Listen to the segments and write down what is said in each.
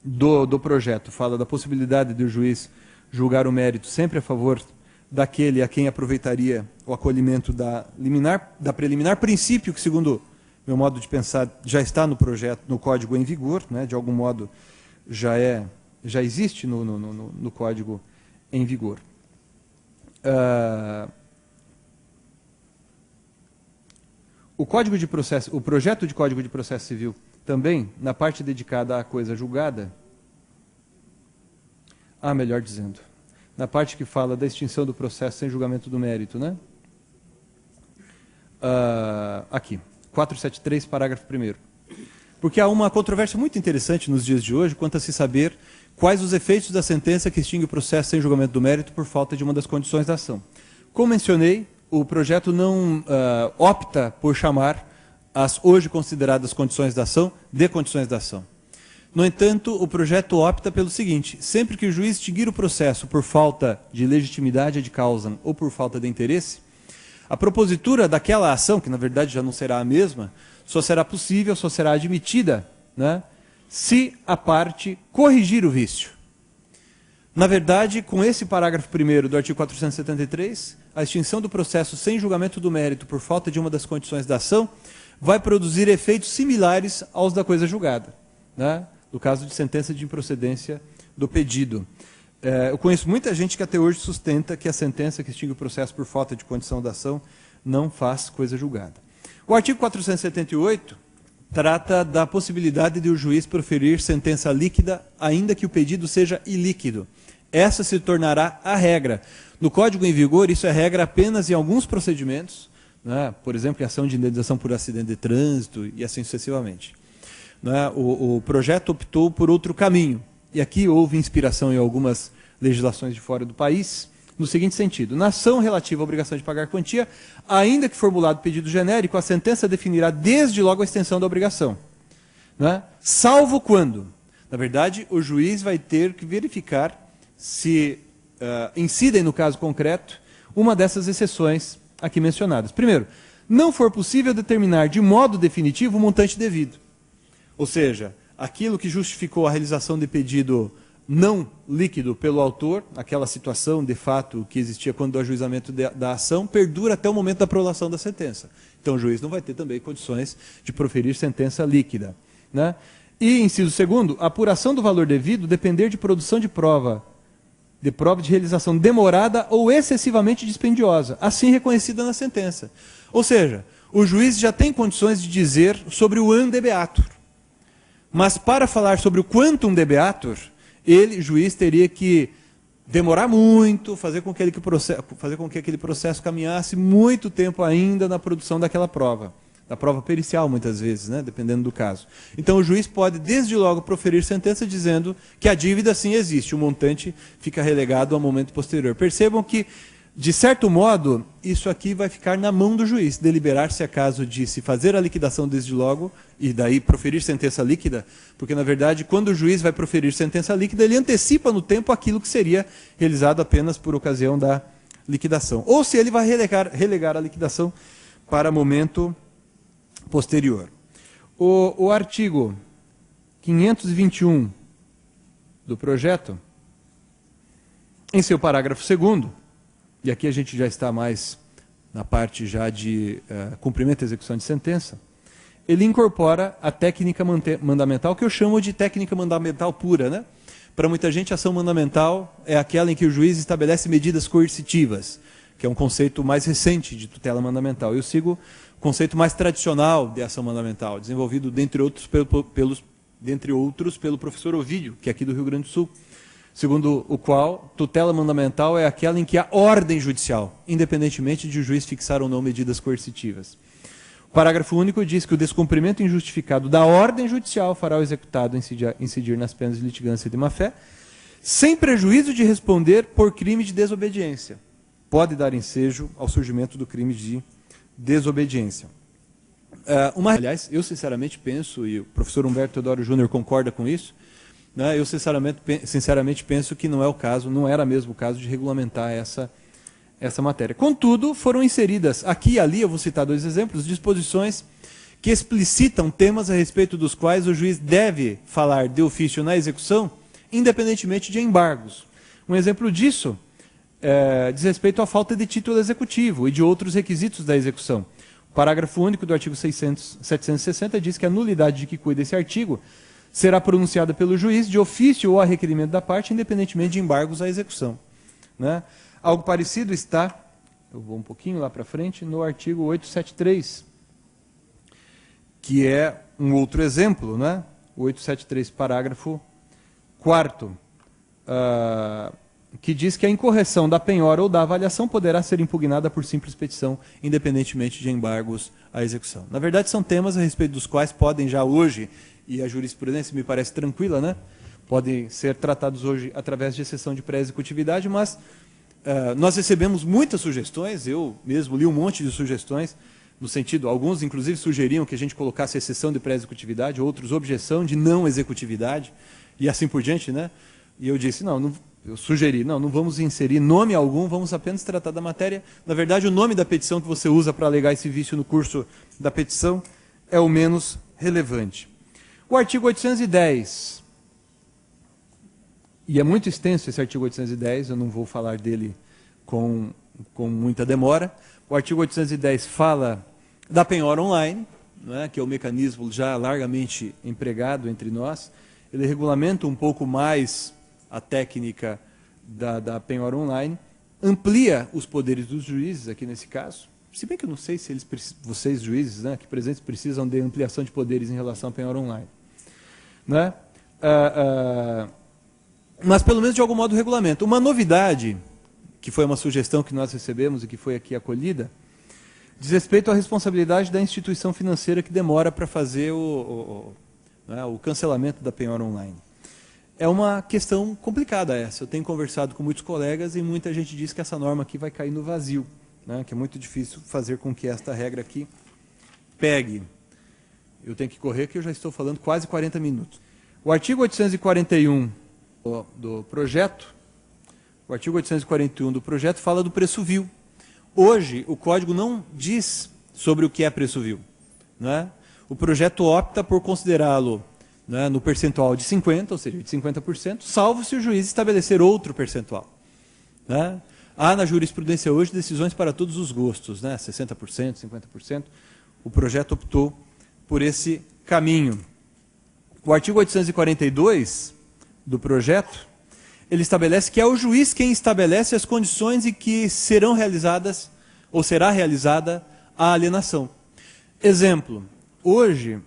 do projeto fala da possibilidade do juiz julgar o mérito sempre a favor daquele a quem aproveitaria o acolhimento da preliminar, princípio que, segundo meu modo de pensar, já está no projeto, no código em vigor, né, de algum modo já existe no código em vigor. O projeto de Código de Processo Civil também, na parte dedicada à coisa julgada, melhor dizendo, na parte que fala da extinção do processo sem julgamento do mérito, né? Aqui, 473, parágrafo 1º. Porque há uma controvérsia muito interessante nos dias de hoje quanto a se saber quais os efeitos da sentença que extingue o processo sem julgamento do mérito por falta de uma das condições da ação. Como mencionei, o projeto não opta por chamar as hoje consideradas condições da ação de condições da ação. No entanto, o projeto opta pelo seguinte: sempre que o juiz extinguir o processo por falta de legitimidade de causa ou por falta de interesse, a propositura daquela ação, que na verdade já não será a mesma, só será possível, só será admitida, né, se a parte corrigir o vício. Na verdade, com esse parágrafo 1º do artigo 473, a extinção do processo sem julgamento do mérito por falta de uma das condições da ação vai produzir efeitos similares aos da coisa julgada, né, no caso de sentença de improcedência do pedido. Eu conheço muita gente que até hoje sustenta que a sentença que extingue o processo por falta de condição da ação não faz coisa julgada. O artigo 478 trata da possibilidade de o juiz proferir sentença líquida, ainda que o pedido seja ilíquido. Essa se tornará a regra. No Código em vigor, isso é regra apenas em alguns procedimentos, né? Por exemplo, em ação de indenização por acidente de trânsito e assim sucessivamente. Né? O projeto optou por outro caminho. E aqui houve inspiração em algumas legislações de fora do país, no seguinte sentido: na ação relativa à obrigação de pagar quantia, ainda que formulado pedido genérico, a sentença definirá desde logo a extensão da obrigação, né? Salvo quando, na verdade, o juiz vai ter que verificar se incidem no caso concreto uma dessas exceções aqui mencionadas. Primeiro, não for possível determinar de modo definitivo o montante devido. Ou seja, aquilo que justificou a realização de pedido não líquido pelo autor, aquela situação de fato que existia quando do ajuizamento da ação, perdura até o momento da prolação da sentença. Então o juiz não vai ter também condições de proferir sentença líquida, né? E, inciso segundo, a apuração do valor devido depender de produção de prova de realização demorada ou excessivamente dispendiosa, assim reconhecida na sentença. Ou seja, o juiz já tem condições de dizer sobre o an debeatur. Mas para falar sobre o quantum debeatur, ele, juiz, teria que demorar muito, fazer com que aquele processo caminhasse muito tempo ainda na produção daquela prova. Da prova pericial, muitas vezes, né, dependendo do caso. Então o juiz pode, desde logo, proferir sentença dizendo que a dívida sim existe, o montante fica relegado ao momento posterior. Percebam que, de certo modo, isso aqui vai ficar na mão do juiz, deliberar se é caso de se fazer a liquidação desde logo, e daí proferir sentença líquida, porque, na verdade, quando o juiz vai proferir sentença líquida, ele antecipa no tempo aquilo que seria realizado apenas por ocasião da liquidação. Ou se ele vai relegar a liquidação para momento posterior. O artigo 521 do projeto, em seu parágrafo 2º, e aqui a gente já está mais na parte já de cumprimento e execução de sentença, ele incorpora a técnica mandamental, que eu chamo de técnica mandamental pura, né? Para muita gente, a ação mandamental é aquela em que o juiz estabelece medidas coercitivas, que é um conceito mais recente de tutela mandamental. Eu sigo o conceito mais tradicional de ação mandamental, desenvolvido, dentre outros, pelo professor Ovídio, que é aqui do Rio Grande do Sul, segundo o qual tutela mandamental é aquela em que há ordem judicial, independentemente de o juiz fixar ou não medidas coercitivas. O parágrafo único diz que o descumprimento injustificado da ordem judicial fará o executado incidir nas penas de litigância de má-fé, sem prejuízo de responder por crime de desobediência. Pode dar ensejo ao surgimento do crime de desobediência. Aliás, eu sinceramente penso, e o professor Humberto Teodoro Júnior concorda com isso, né, eu sinceramente penso que não é o caso, não era mesmo o caso de regulamentar essa matéria. Contudo, foram inseridas aqui e ali, eu vou citar dois exemplos, disposições que explicitam temas a respeito dos quais o juiz deve falar de ofício na execução, independentemente de embargos. Um exemplo disso diz respeito à falta de título executivo e de outros requisitos da execução. O parágrafo único do artigo 760 diz que a nulidade de que cuida esse artigo será pronunciada pelo juiz de ofício ou a requerimento da parte, independentemente de embargos à execução. Né? Algo parecido está, eu vou um pouquinho lá para frente, no artigo 873, que é um outro exemplo, né? O 873, parágrafo 4º, que diz que a incorreção da penhora ou da avaliação poderá ser impugnada por simples petição, independentemente de embargos à execução. Na verdade, são temas a respeito dos quais podem já hoje, e a jurisprudência me parece tranquila, né? Podem ser tratados hoje através de exceção de pré-executividade, mas nós recebemos muitas sugestões, eu mesmo li um monte de sugestões, no sentido, alguns inclusive sugeriam que a gente colocasse exceção de pré-executividade, outros objeção de não executividade, e assim por diante, né? E eu disse, eu sugeri, não vamos inserir nome algum, vamos apenas tratar da matéria. Na verdade, o nome da petição que você usa para alegar esse vício no curso da petição é o menos relevante. O artigo 810, e é muito extenso esse artigo 810, eu não vou falar dele com muita demora. O artigo 810 fala da penhora online, né, que é o mecanismo já largamente empregado entre nós. Ele regulamenta um pouco mais a técnica da penhora online, amplia os poderes dos juízes, aqui nesse caso, se bem que eu não sei se vocês juízes, né, aqui presentes, precisam de ampliação de poderes em relação à penhora online. Né? Mas pelo menos de algum modo regulamenta. Uma novidade, que foi uma sugestão que nós recebemos e que foi aqui acolhida, diz respeito à responsabilidade da instituição financeira que demora para fazer o cancelamento da penhora online. É uma questão complicada essa. Eu tenho conversado com muitos colegas e muita gente diz que essa norma aqui vai cair no vazio, né? Que é muito difícil fazer com que esta regra aqui pegue. Eu tenho que correr, que eu já estou falando quase 40 minutos. O artigo 841 do projeto, fala do preço vil. Hoje, o código não diz sobre o que é preço vil. Né? O projeto opta por considerá-lo, né, no percentual de 50%, ou seja, de 50%, salvo se o juiz estabelecer outro percentual. Né? Há na jurisprudência hoje decisões para todos os gostos, né? 60%, 50%. O projeto optou por esse caminho. O artigo 842 do projeto, ele estabelece que é o juiz quem estabelece as condições em que serão realizadas, ou será realizada, a alienação. Exemplo, hoje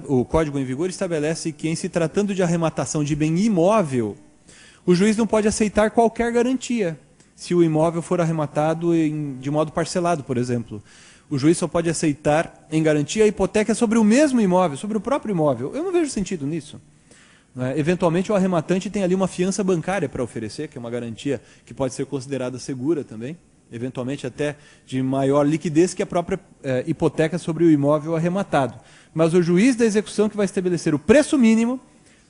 o Código em vigor estabelece que, em se tratando de arrematação de bem imóvel, o juiz não pode aceitar qualquer garantia, se o imóvel for arrematado de modo parcelado, por exemplo. O juiz só pode aceitar em garantia a hipoteca sobre o mesmo imóvel, sobre o próprio imóvel. Eu não vejo sentido nisso. Eventualmente o arrematante tem ali uma fiança bancária para oferecer, que é uma garantia que pode ser considerada segura também, eventualmente até de maior liquidez que a própria hipoteca sobre o imóvel arrematado. Mas o juiz da execução que vai estabelecer o preço mínimo,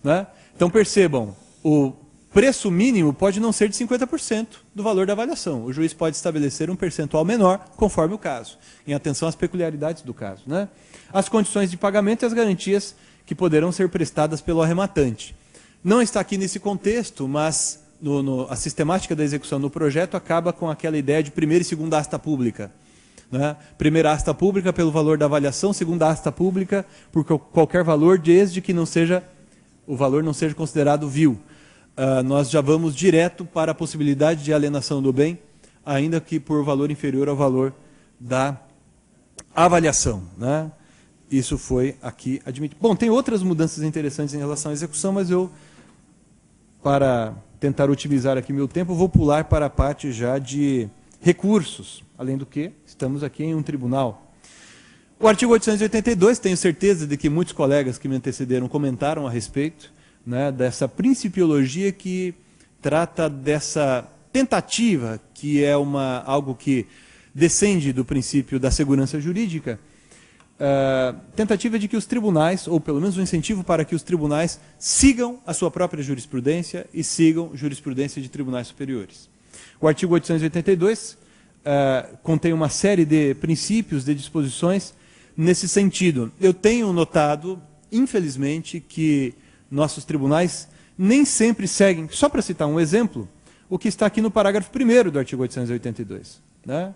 né? Então percebam, o preço mínimo pode não ser de 50% do valor da avaliação. O juiz pode estabelecer um percentual menor, conforme o caso, em atenção às peculiaridades do caso. Né? As condições de pagamento e as garantias que poderão ser prestadas pelo arrematante. Não está aqui nesse contexto, mas a sistemática da execução no projeto acaba com aquela ideia de primeira e segunda asta pública. Né? Primeira asta pública pelo valor da avaliação, segunda asta pública por qualquer valor, desde que o valor não seja considerado vil. Nós já vamos direto para a possibilidade de alienação do bem, ainda que por valor inferior ao valor da avaliação. Né? Isso foi aqui admitido. Bom, tem outras mudanças interessantes em relação à execução, mas eu, para tentar otimizar aqui meu tempo, vou pular para a parte já de recursos, além do que estamos aqui em um tribunal. O artigo 882, tenho certeza de que muitos colegas que me antecederam comentaram a respeito, né, dessa principiologia que trata dessa tentativa, que é algo que descende do princípio da segurança jurídica, tentativa de que os tribunais, ou pelo menos um incentivo para que os tribunais sigam a sua própria jurisprudência e sigam jurisprudência de tribunais superiores. O artigo 882 contém uma série de princípios, de disposições, nesse sentido. Eu tenho notado, infelizmente, que nossos tribunais nem sempre seguem, só para citar um exemplo, o que está aqui no parágrafo 1º do artigo 882. Né?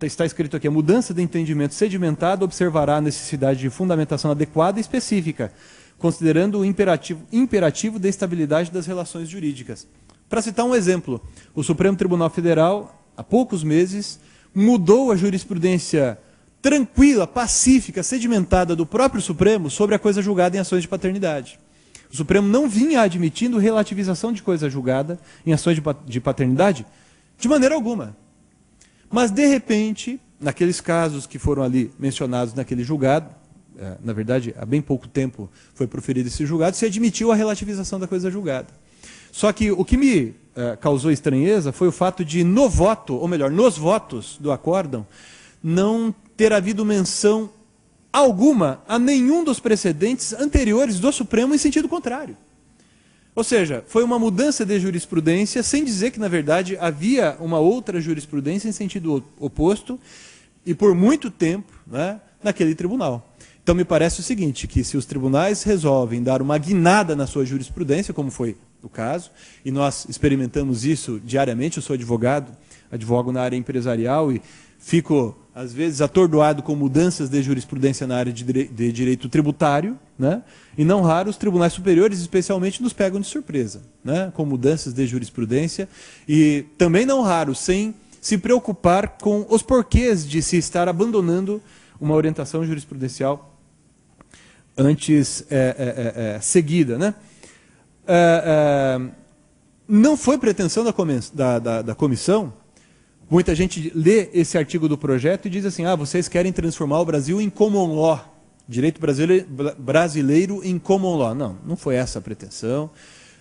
Está escrito aqui: a mudança de entendimento sedimentado observará a necessidade de fundamentação adequada e específica, considerando o imperativo da estabilidade das relações jurídicas. Para citar um exemplo, o Supremo Tribunal Federal, há poucos meses, mudou a jurisprudência tranquila, pacífica, sedimentada do próprio Supremo sobre a coisa julgada em ações de paternidade. O Supremo não vinha admitindo relativização de coisa julgada em ações de paternidade de maneira alguma. Mas, de repente, naqueles casos que foram ali mencionados naquele julgado, na verdade, há bem pouco tempo foi proferido esse julgado, se admitiu a relativização da coisa julgada. Só que o que me causou estranheza foi o fato de, no voto, ou melhor, nos votos do acórdão, não ter havido menção alguma a nenhum dos precedentes anteriores do Supremo em sentido contrário. Ou seja, foi uma mudança de jurisprudência sem dizer que, na verdade, havia uma outra jurisprudência em sentido oposto e por muito tempo, né, naquele tribunal. Então me parece o seguinte, que se os tribunais resolvem dar uma guinada na sua jurisprudência, como foi o caso, e nós experimentamos isso diariamente, eu sou advogado, advogo na área empresarial e fico, às vezes, atordoado com mudanças de jurisprudência na área de direito tributário, né? E não raro os tribunais superiores, especialmente, nos pegam de surpresa, né? Com mudanças de jurisprudência, e também não raro sem se preocupar com os porquês de se estar abandonando uma orientação jurisprudencial antes seguida, né? Não foi pretensão da comissão. Muita gente lê esse artigo do projeto e diz assim: vocês querem transformar o Brasil em common law, direito brasileiro em common law. Não, não foi essa a pretensão.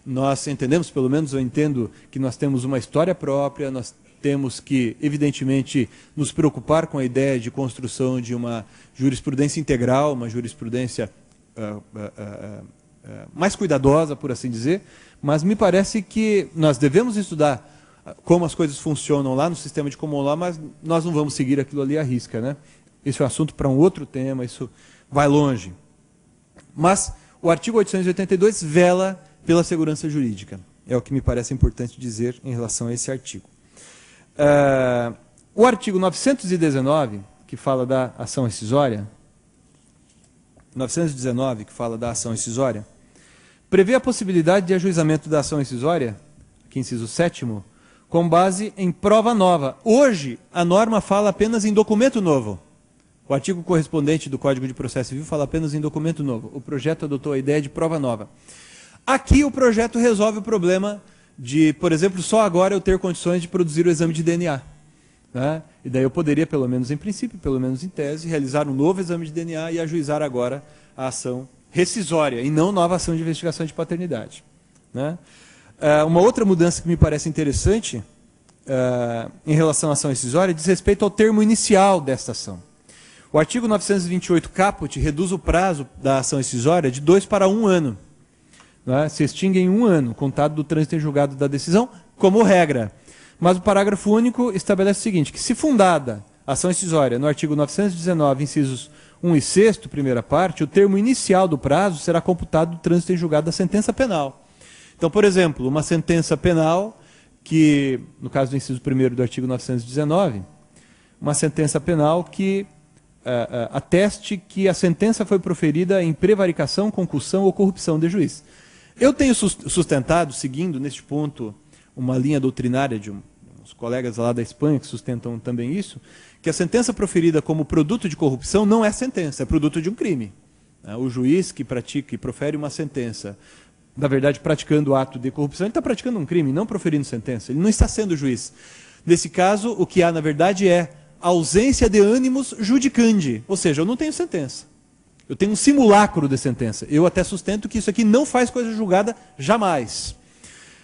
Nós entendemos, pelo menos eu entendo, que nós temos uma história própria, nós temos que, evidentemente, nos preocupar com a ideia de construção de uma jurisprudência integral, uma jurisprudência mais cuidadosa, por assim dizer, mas me parece que nós devemos estudar como as coisas funcionam lá no sistema de common law, mas nós não vamos seguir aquilo ali à risca, né? Esse é um assunto para um outro tema, isso vai longe. Mas o artigo 882 vela pela segurança jurídica. É o que me parece importante dizer em relação a esse artigo. O artigo 919, que fala da ação rescisória, prevê a possibilidade de ajuizamento da ação rescisória, aqui inciso 7º, com base em prova nova. Hoje, a norma fala apenas em documento novo. O artigo correspondente do Código de Processo Civil fala apenas em documento novo. O projeto adotou a ideia de prova nova. Aqui o projeto resolve o problema de, por exemplo, só agora eu ter condições de produzir o exame de DNA. Né? E daí eu poderia, pelo menos em princípio, pelo menos em tese, realizar um novo exame de DNA e ajuizar agora a ação rescisória, e não nova ação de investigação de paternidade. Né? Uma outra mudança que me parece interessante em relação à ação rescisória diz respeito ao termo inicial desta ação. O artigo 928 caput reduz o prazo da ação rescisória de 2 para 1 ano. Né? Se extingue em 1 ano, contado do trânsito em julgado da decisão, como regra. Mas o parágrafo único estabelece o seguinte, que se fundada a ação rescisória no artigo 919, incisos 1 e 6º, primeira parte, o termo inicial do prazo será computado do trânsito em julgado da sentença penal. Então, por exemplo, uma sentença penal que, no caso do inciso 1º do artigo 919, uma sentença penal que ateste que a sentença foi proferida em prevaricação, concussão ou corrupção de juiz. Eu tenho sustentado, seguindo neste ponto, uma linha doutrinária de uns colegas lá da Espanha que sustentam também isso, que a sentença proferida como produto de corrupção não é sentença, é produto de um crime. O juiz que pratica e profere uma sentença, na verdade, praticando o ato de corrupção, ele está praticando um crime, não proferindo sentença. Ele não está sendo juiz. Nesse caso, o que há, na verdade, é ausência de ânimos judicandi. Ou seja, eu não tenho sentença. Eu tenho um simulacro de sentença. Eu até sustento que isso aqui não faz coisa julgada jamais.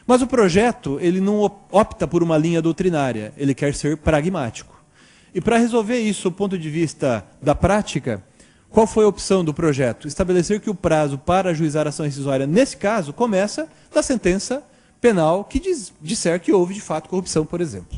Mas o projeto, ele não opta por uma linha doutrinária. Ele quer ser pragmático. E para resolver isso, do ponto de vista da prática, qual foi a opção do projeto? Estabelecer que o prazo para ajuizar a ação rescisória, nesse caso, começa da sentença penal que disser que houve, de fato, corrupção, por exemplo.